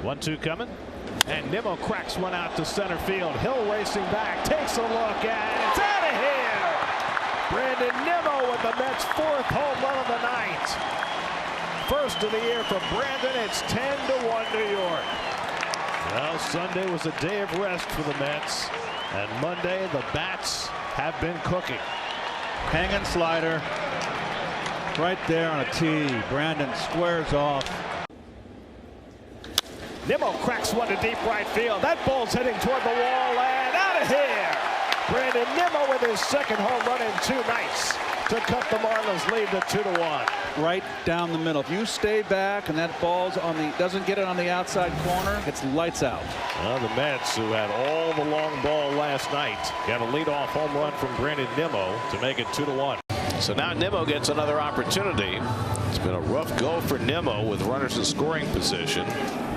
1-2 coming. And Nimmo cracks one out to center field. Hill racing back, takes a look, and it's out of here. Brandon Nimmo with the Mets' 4th home run of the night. First of the year for Brandon. It's 10-1 New York. Well, Sunday was a day of rest for the Mets, and Monday the bats have been cooking. Hanging slider right there on a tee. Brandon squares off. Nimmo cracks one to deep right field. That ball's heading toward the wall and out of here. Brandon Nimmo with his 2nd home run in 2 nights to cut the Marlins lead to 2-1. Right down the middle. If you stay back and that ball's on the doesn't get it on the outside corner, it's lights out. Well, the Mets, who had all the long ball last night, got a leadoff home run from Brandon Nimmo to make it 2-1. So now Nimmo gets another opportunity. It's been a rough go for Nimmo with runners in scoring position.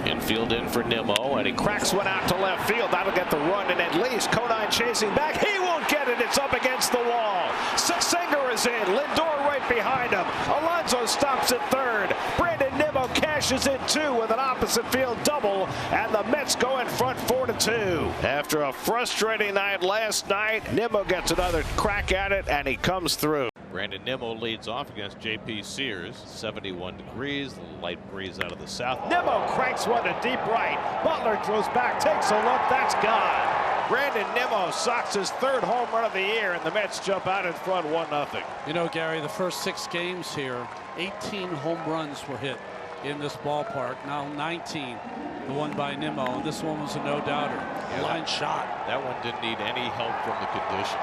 Infield in for Nimmo, and he cracks one out to left field. That'll get the run, and at least Conine chasing back. He won't get it. It's up against the wall. Singer is in. Lindor right behind him. Alonso stops at 3rd. Brandon Nimmo cashes in 2 with an opposite field double, and the Mets go in front 4-2. After a frustrating night last night, Nimmo gets another crack at it, and he comes through. Brandon Nimmo leads off against J.P. Sears. 71 degrees, the light breeze out of the south. Nimmo cranks one to deep right. Butler throws back, takes a look, that's gone. Brandon Nimmo socks his 3rd home run of the year, and the Mets jump out in front 1-0. You know, Gary, the first 6 games here, 18 home runs were hit in this ballpark. Now 19, the one by Nimmo, and this one was a no-doubter. A line shot. That one didn't need any help from the conditions.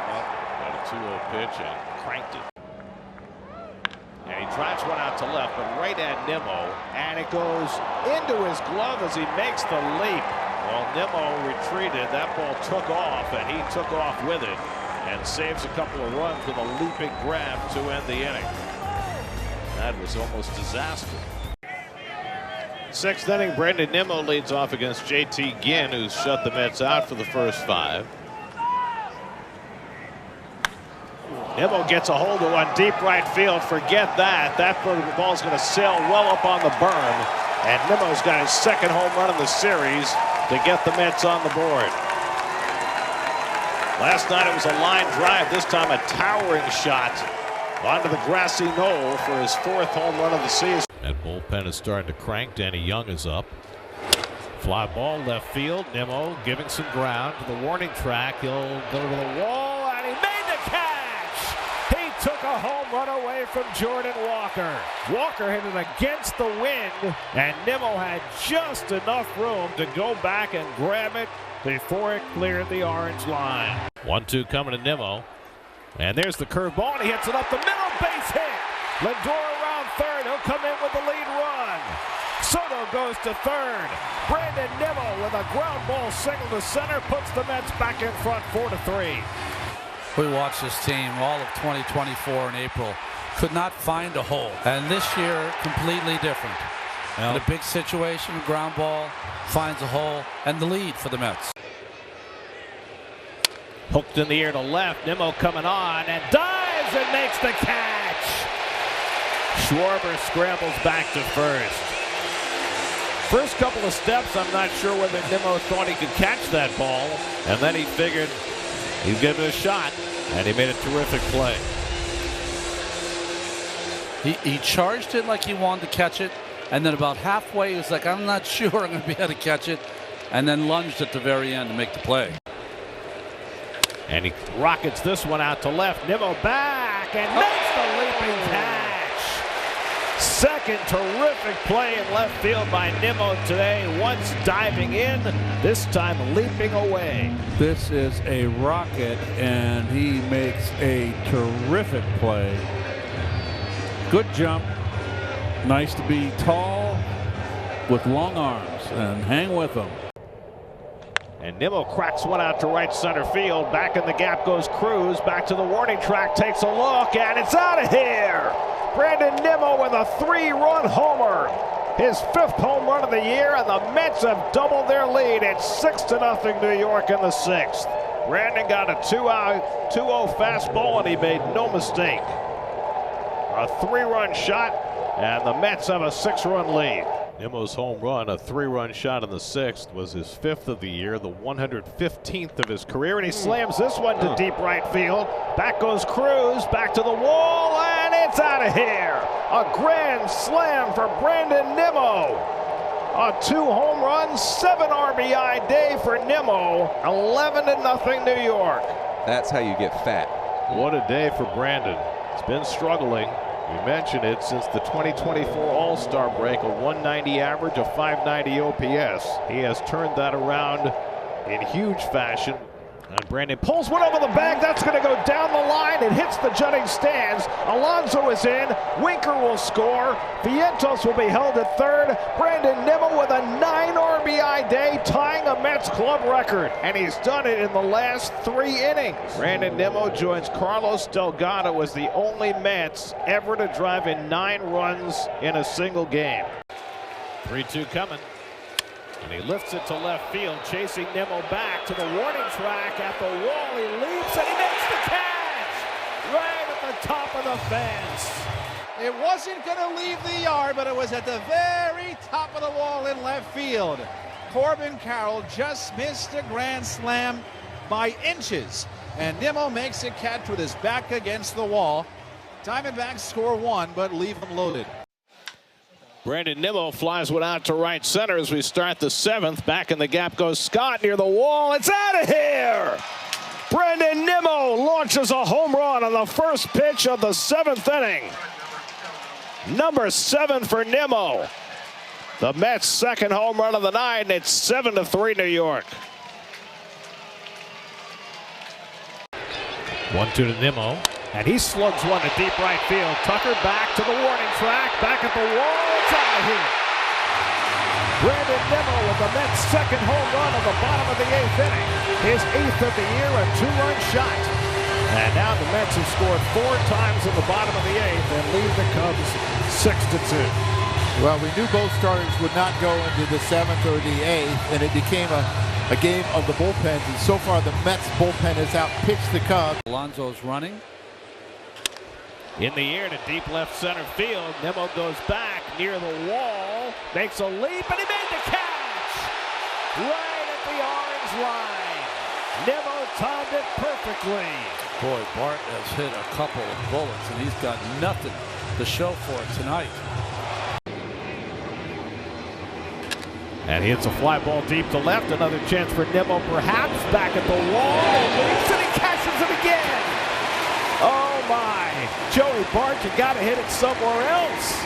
Got a 2-0 pitch and cranked it. And he drives one out to left, but right at Nimmo, and it goes into his glove as he makes the leap. Well, Nimmo retreated. That ball took off, and he took off with it and saves a couple of runs with a leaping grab to end the inning. That was almost disaster. 6th inning, Brandon Nimmo leads off against J.T. Ginn, who's shut the Mets out for the first 5. Nimmo gets a hold of one deep right field. Forget that. That ball's going to sail well up on the berm. And Nimmo's got his 2nd home run in the series to get the Mets on the board. Last night it was a line drive. This time a towering shot onto the grassy knoll for his 4th home run of the season. That bullpen is starting to crank. Danny Young is up. Fly ball left field. Nimmo giving some ground to the warning track. He'll go to the wall, and he made the catch. He took a home run away from Jordan Walker. Walker hit it against the wind, and Nimmo had just enough room to go back and grab it before it cleared the orange line. 1-2 coming to Nimmo. And there's the curveball, and he hits it up the middle. Base hit. Lindor around 3rd. He'll come in with the lead run. Soto goes to 3rd. Brandon Nimmo with a ground ball single to center puts the Mets back in front 4-3. We watched this team all of 2024 in April. Could not find a hole. And this year, completely different. In a big situation, ground ball, finds a hole, and the lead for the Mets. Hooked in the air to left. Nimmo coming on and dives and makes the catch. Schwarber scrambles back to 1st. First couple of steps, I'm not sure whether Nimmo thought he could catch that ball. And then he figured he'd give it a shot, and he made a terrific play. He charged it like he wanted to catch it, and then about halfway he was like, I'm not sure I'm going to be able to catch it, and then lunged at the very end to make the play. And he rockets this one out to left. Nimmo back and makes the leaping catch. 2nd terrific play in left field by Nimmo today. Once diving in, this time leaping away. This is a rocket, and he makes a terrific play. Good jump. Nice to be tall with long arms and hang with them. And Nimmo cracks one out to right center field. Back in the gap goes Cruz. Back to the warning track, takes a look, and it's out of here. Brandon Nimmo with a 3-run homer. His 5th home run of the year, and the Mets have doubled their lead. It's 6-0 New York in the 6th. Brandon got a 2-0 fastball, and he made no mistake. A 3-run shot, and the Mets have a 6-run lead. Nimmo's home run, a 3-run shot in the 6th, was his 5th of the year, the 115th of his career, and he slams this one to deep right field. Back goes Cruz, back to the wall, and it's out of here. A grand slam for Brandon Nimmo. A 2-home run, 7 RBI day for Nimmo. 11-0 New York. That's how you get fat. What a day for Brandon. He's been struggling. We mentioned it since the 2024 All-Star break, a 190 average, a 590 OPS. He has turned that around in huge fashion. And Brandon pulls one over the bag. That's going to go down the line. It hits the jutting stands. Alonso is in. Winker will score. Vientos will be held at third. Brandon Nimmo with a 9 RBI day, tying a Mets club record. And he's done it in the last 3 innings. Brandon Nimmo joins Carlos Delgado as the only Mets ever to drive in 9 runs in a single game. 3-2 coming. And he lifts it to left field, chasing Nimmo back to the warning track at the wall. He leaps and he makes the catch right at the top of the fence. It wasn't going to leave the yard, but it was at the very top of the wall in left field. Corbin Carroll just missed a grand slam by inches, and Nimmo makes a catch with his back against the wall. Diamondbacks score 1, but leave them loaded. Brandon Nimmo flies one out to right center as we start the 7th. Back in the gap goes Scott near the wall. It's out of here! Brandon Nimmo launches a home run on the first pitch of the 7th inning. Number 7 for Nimmo. The Mets' second home run of the night, and it's 7-3 New York. 1-2 to Nimmo. And he slugs one to deep right field. Tucker back to the warning track. Back at the wall. It's out of here. Brandon Nimmo with the Mets' second home run on the bottom of the 8th inning. His 8th of the year, a 2-run shot. And now the Mets have scored 4 times in the bottom of the 8th and lead the Cubs 6-2. Well, we knew both starters would not go into the 7th or the 8th, and it became a game of the bullpens. And so far, the Mets bullpen has outpitched the Cubs. Alonso's running. In the air to deep left center field. Nimmo goes back near the wall, makes a leap, and he made the catch! Right at the orange line. Nimmo timed it perfectly. Boy, Bart has hit a couple of bullets, and he's got nothing to show for it tonight. And he hits a fly ball deep to left. Another chance for Nimmo, perhaps. Back at the wall. Leaps and he catches it again. Oh my. Joey Bart, you got to hit it somewhere else.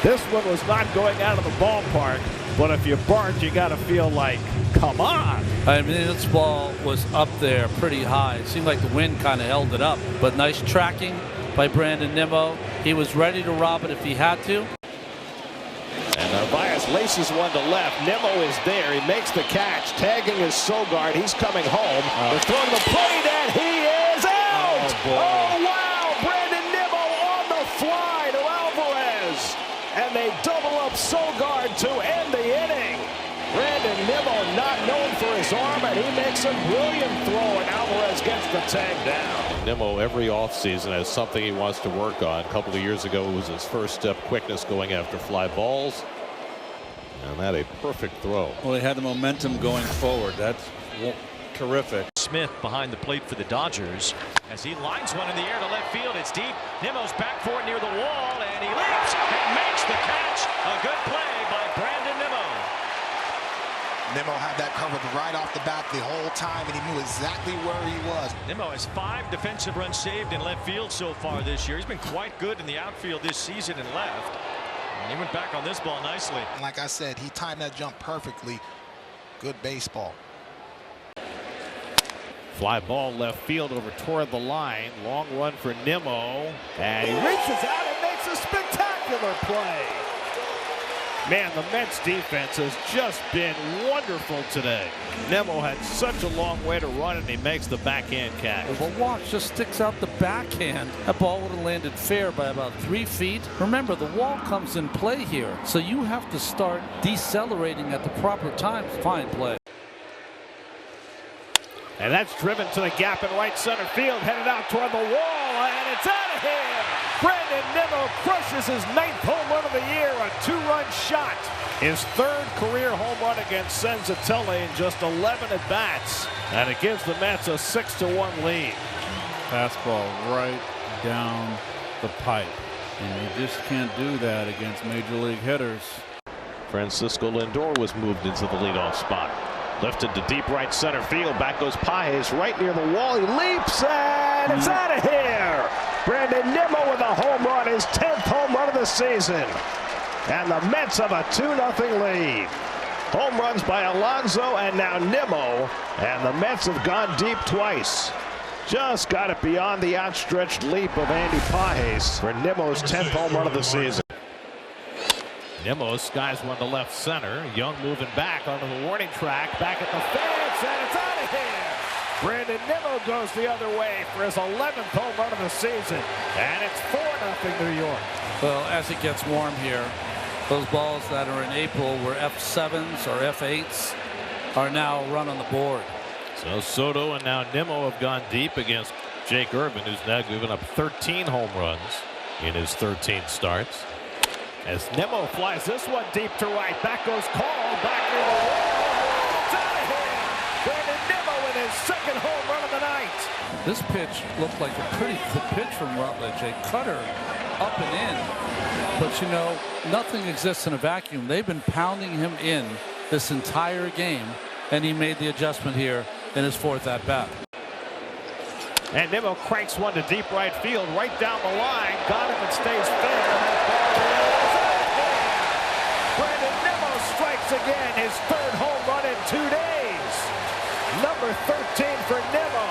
This one was not going out of the ballpark. But if you Bart, you got to feel like, come on. I mean, this ball was up there pretty high. It seemed like the wind kind of held it up. But nice tracking by Brandon Nimmo. He was ready to rob it if he had to. And Narvaez laces one to left. Nimmo is there. He makes the catch, tagging his Sogard. He's coming home. They're throwing the plate, and he is out! Oh, wow! Brandon Nimmo on the fly to Alvarez. And they double up Sogard to end the inning. Brandon Nimmo not known for his arm, and he makes a brilliant throw, and Alvarez gets the tag down. Nimmo every offseason has something he wants to work on. A couple of years ago, it was his first step quickness going after fly balls. And that a perfect throw. Well, he had the momentum going forward. That's terrific. Smith behind the plate for the Dodgers as he lines one in the air to left field. It's deep. Nimmo's back for it near the wall, and he leaps and makes the catch. A good play by Brandon Nimmo. Nimmo had that covered right off the bat the whole time, and he knew exactly where he was. Nimmo has 5 defensive runs saved in left field so far this year. He's been quite good in the outfield this season in left. And he went back on this ball nicely. And like I said, he timed that jump perfectly. Good baseball. Fly ball left field over toward the line. Long run for Nimmo. And he reaches out and makes a spectacular play. Man, the Mets defense has just been wonderful today. Nimmo had such a long way to run, and he makes the backhand catch. The walk just sticks out the backhand. That ball would have landed fair by about 3 feet. Remember, the wall comes in play here, so you have to start decelerating at the proper time. Fine play. And that's driven to the gap in right center field, headed out toward the wall. and it's out of here. Brandon Nimmo crushes his 9th home run of the year, a 2-run shot. His 3rd career home run against Senzatella in just 11 at-bats, and it gives the Mets a 6-1 lead. Fastball right down the pipe, and you just can't do that against major league hitters. Francisco Lindor was moved into the leadoff spot. Lifted to deep right center field. Back goes Pages right near the wall. He leaps and it's out of here. Brandon Nimmo with a home run, his 10th home run of the season. And the Mets have a 2-0 lead. Home runs by Alonso and now Nimmo. And the Mets have gone deep twice. Just got it beyond the outstretched leap of Andy Pages for Nimmo's 10th home run of the season. Nimmo skies one to left center. Young moving back onto the warning track. Back at the fence, and it's out of here. Brandon Nimmo goes the other way for his 11th home run of the season. And it's 4-0 New York. Well, as it gets warm here, those balls that are in April were F7s or F8s are now run on the board. So Soto and now Nimmo have gone deep against Jake Irvin, who's now given up 13 home runs in his 13 starts. As Nimmo flies this one deep to right. Back goes Call. Back near the wall. It's out of here. Brandon Nimmo with his 2nd home run of the night. This pitch looked like a pretty good pitch from Rutledge. A cutter up and in. But, you know, nothing exists in a vacuum. They've been pounding him in this entire game, and he made the adjustment here in his 4th at-bat. And Nimmo cranks one to deep right field, right down the line. Got him and stays fair. Brandon Nimmo strikes again, his 3rd home run in 2 days. Number 13 for Nimmo.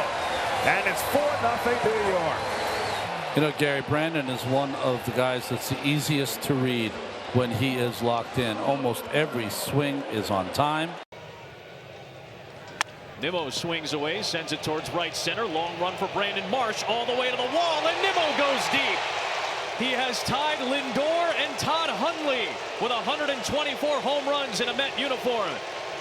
And it's 4-0 New York. You know, Gary, Brandon is one of the guys that's the easiest to read when he is locked in. Almost every swing is on time. Nimmo swings away, sends it towards right center. Long run for Brandon Marsh all the way to the wall, and Nimmo goes deep. He has tied Lindor and Todd Hundley with 124 home runs in a Met uniform.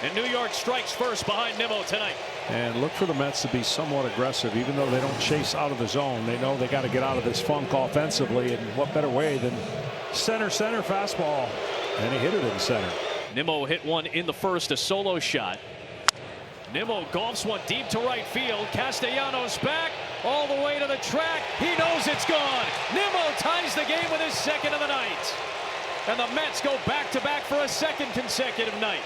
And New York strikes first behind Nimmo tonight. And look for the Mets to be somewhat aggressive, even though they don't chase out of the zone. They know they got to get out of this funk offensively, and what better way than center fastball, and he hit it in center. Nimmo hit one in the 1st, a solo shot. Nimmo golfs one deep to right field. Castellanos back all the way to the track. He knows it's gone. Nimmo ties the game with his 2nd of the night. And the Mets go back-to-back for a 2nd consecutive night.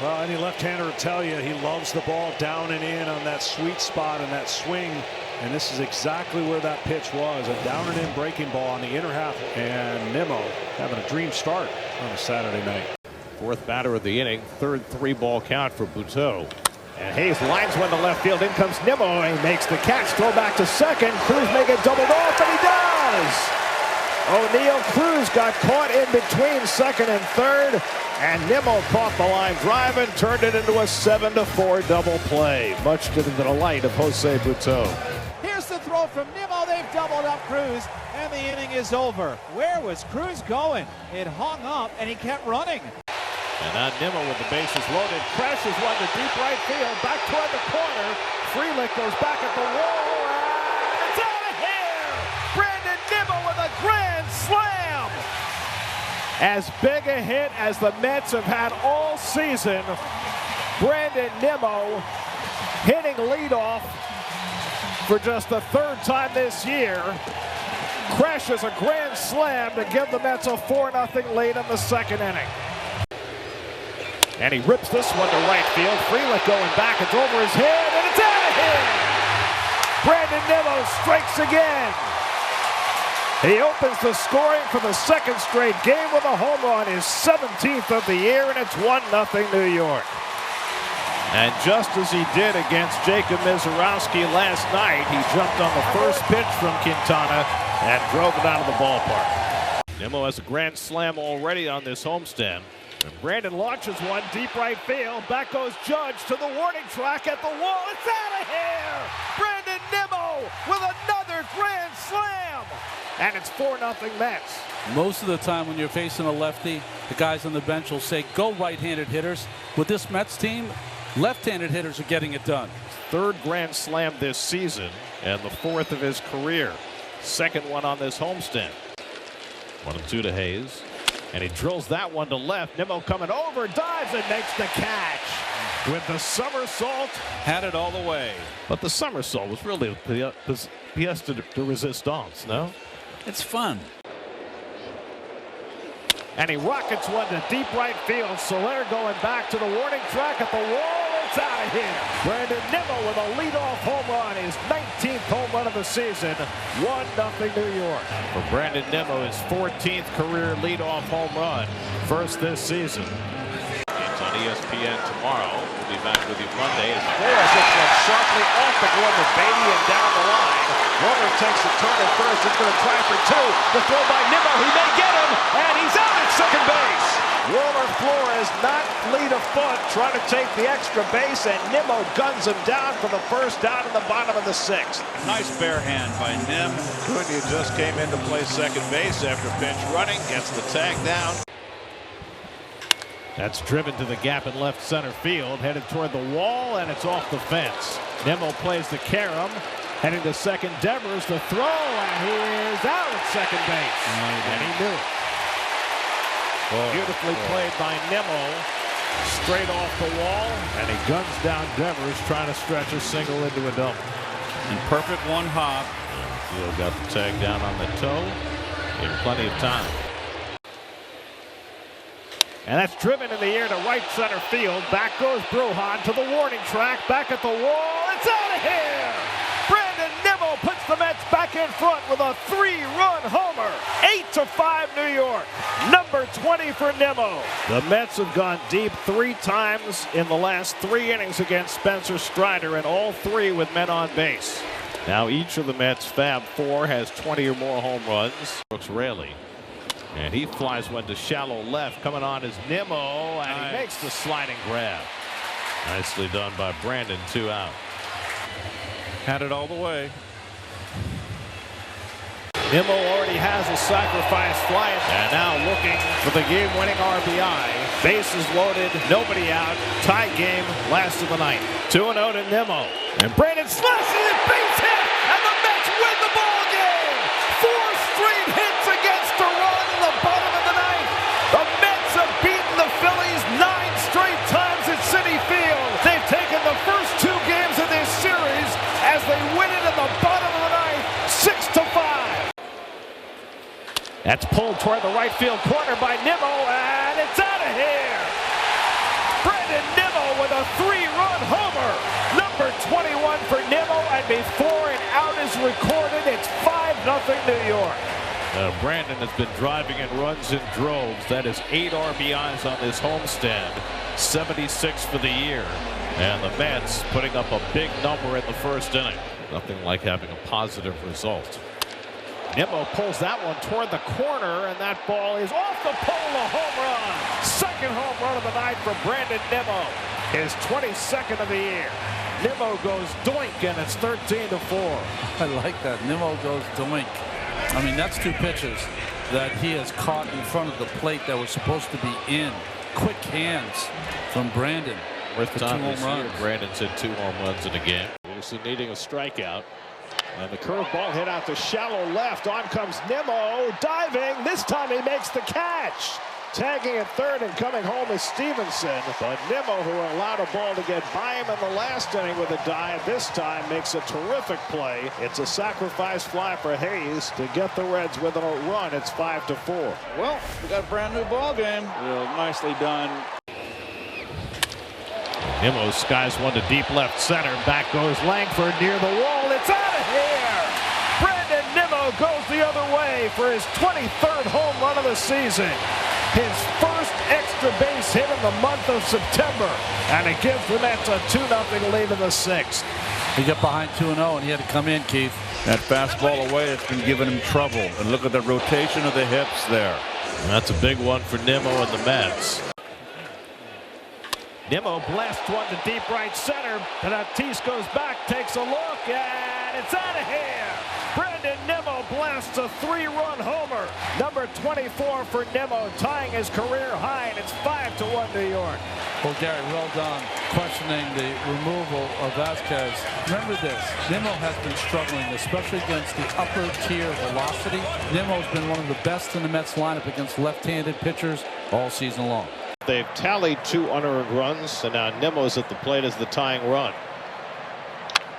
Well, any left-hander will tell you he loves the ball down and in on that sweet spot and that swing. And this is exactly where that pitch was, a down and in breaking ball on the inner half. And Nimmo having a dream start on a Saturday night. 4th batter of the inning, 3rd 3-ball count for Buteau. And Hayes lines one to left field. In comes Nimmo. He makes the catch. Throw back to 2nd. Cruz may get doubled off, and he does. O'Neill Cruz got caught in between 2nd and 3rd. And Nimmo caught the line drive and turned it into a 7-4 double play. Much to the delight of Jose Buteau. Here's the throw from Nimmo. They've doubled up Cruz, and the inning is over. Where was Cruz going? It hung up, and he kept running. And now Nimmo with the bases loaded, crashes one to deep right field, back toward the corner. Frelick goes back at the wall, and it's out of here! Brandon Nimmo with a grand slam! As big a hit as the Mets have had all season, Brandon Nimmo hitting leadoff for just the 3rd time this year. Crashes a grand slam to give the Mets a 4-0 lead in the 2nd inning. And he rips this one to right field. Frelick going back. It's over his head, and it's out of here. Brandon Nimmo strikes again. He opens the scoring for the 2nd straight game with a home run, his 17th of the year, and it's 1-0 New York. And just as he did against Jacob Mizorowski last night, he jumped on the first pitch from Quintana and drove it out of the ballpark. Nimmo has a grand slam already on this homestand. And Brandon launches one deep right field. Back goes Judge to the warning track at the wall. It's out of here! Brandon Nimmo with another grand slam! And it's 4-0 Mets. Most of the time when you're facing a lefty, the guys on the bench will say, go right-handed hitters. With this Mets team, left-handed hitters are getting it done. 3rd grand slam this season and the 4th of his career. second one on this homestand. 1-2 to Hayes. And he drills that one to left. Nimmo coming over, dives and makes the catch with the somersault. Had it all the way. But the somersault was really a pièce de resistance, no? It's fun. And he rockets one to deep right field. Soler going back to the warning track at the wall. It's out of here. Brandon Nimmo with a leadoff home run. His 19th home run of the season. 1-0 New York. For Brandon Nimmo, his 14th career leadoff home run. First this season. Games on ESPN tomorrow. We'll be back with you Monday. As Flores hits one sharply off the glove of Beatty and down the line. Roller takes a turn at first. It's going to try for two. The throw by Nimmo. He may get him. And he's out at second base. Roller Flores not fleet of foot trying to take the extra base, and Nimmo guns him down for the first out in the bottom of the sixth. Nice bare hand by Nim. Cunha just came in to play second base after pinch running. Gets the tag down. That's driven to the gap in left center field, headed toward the wall, and it's off the fence. Nimmo plays the carom, heading to second. Devers the throw, and he is out at second base. And he knew it. Beautifully played by Nimmo. Straight off the wall, and he guns down Devers, trying to stretch a single into a double. And perfect one hop. Field got the tag down on the toe. In plenty of time. And that's driven in the air to right center field. Back goes Brujan to the warning track. Back at the wall. It's out of here. Brandon Nimmo puts the Mets back in front with a 3-run homer. 8-5 New York. Number 20 for Nimmo. The Mets have gone deep 3 times in the last 3 innings against Spencer Strider, and all 3 with men on base. Now each of the Mets' Fab 4 has 20 or more home runs. Brooks Raley. And he flies one to shallow left. Coming on is Nimmo, and he makes the sliding grab. Nicely done by Brandon. 2 out. Had it all the way. Nimmo already has a sacrifice fly, and now looking for the game-winning RBI. Bases loaded, nobody out. Tie game, last of the ninth. 2-0 to Nimmo. And Brandon slashes it, base hit, and the Mets win the ball game. 4 straight hits against a run in the bottom of the ninth. The Mets have beaten the Phillies 9 straight times at Citi Field. They've taken the first 2 games of this series as they win it in the bottom of the ninth, 6-5. That's pulled toward the right field corner by Nimmo, and it's out of here. Brandon Nimmo with a 3-run homer. Number 21 for Nimmo, and before an out is recorded, it's 5-0 New York. Brandon has been driving in runs in droves. That is 8 RBIs on this homestand. 76 for the year. And the Mets putting up a big number in the first inning. Nothing like having a positive result. Nimmo pulls that one toward the corner, and that ball is off the pole, a home run. Second home run of the night for Brandon Nimmo. His 22nd of the year. Nimmo goes doink, and it's 13-4. I like that. Nimmo goes doink. I mean, that's 2 pitches that he has caught in front of the plate that were supposed to be in. Quick hands from Brandon. With the 2 home runs. Brandon's hit 2 home runs in a game. Peterson needing a strikeout. And the curveball hit out to shallow left. On comes Nimmo, diving. This time he makes the catch. Tagging at third and coming home is Stevenson. But Nimmo, who allowed a ball to get by him in the last inning with a dive, this time makes a terrific play. It's a sacrifice fly for Hayes to get the Reds with a run. It's 5-4. Well, we got a brand new ball game. Real nicely done. Nimmo skies one to deep left center. Back goes Langford near the wall. It's out of here. Brandon Nimmo goes the other way for his 23rd home run of the season. His first extra base hit in the month of September. And it gives the Mets a 2-0 lead in the 6th. He got behind 2-0, and he had to come in, Keith. That fastball away has been giving him trouble. And look at the rotation of the hips there. And that's a big one for Nimmo and the Mets. Nimmo blasts one to deep right center. Tatis goes back, takes a look, and it's out of here. Brandon Nimmo blasts a 3-run homer. Number 24 for Nimmo, tying his career high, and it's 5-1 New York. Well, Gary, well done questioning the removal of Vasquez. Remember this, Nimmo has been struggling, especially against the upper tier velocity. Nimmo's been one of the best in the Mets lineup against left-handed pitchers all season long. They've tallied 2 unearned runs, and now Nimmo's at the plate as the tying run.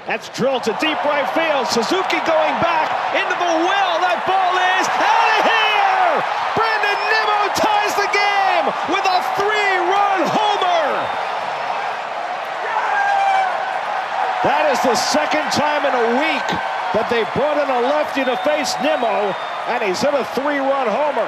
That's drilled to deep right field. Suzuki going back into the well. That ball is out of here! Brandon Nimmo ties the game with a 3-run homer! That is the second time in a week that they brought in a lefty to face Nimmo, and he's hit a 3-run homer.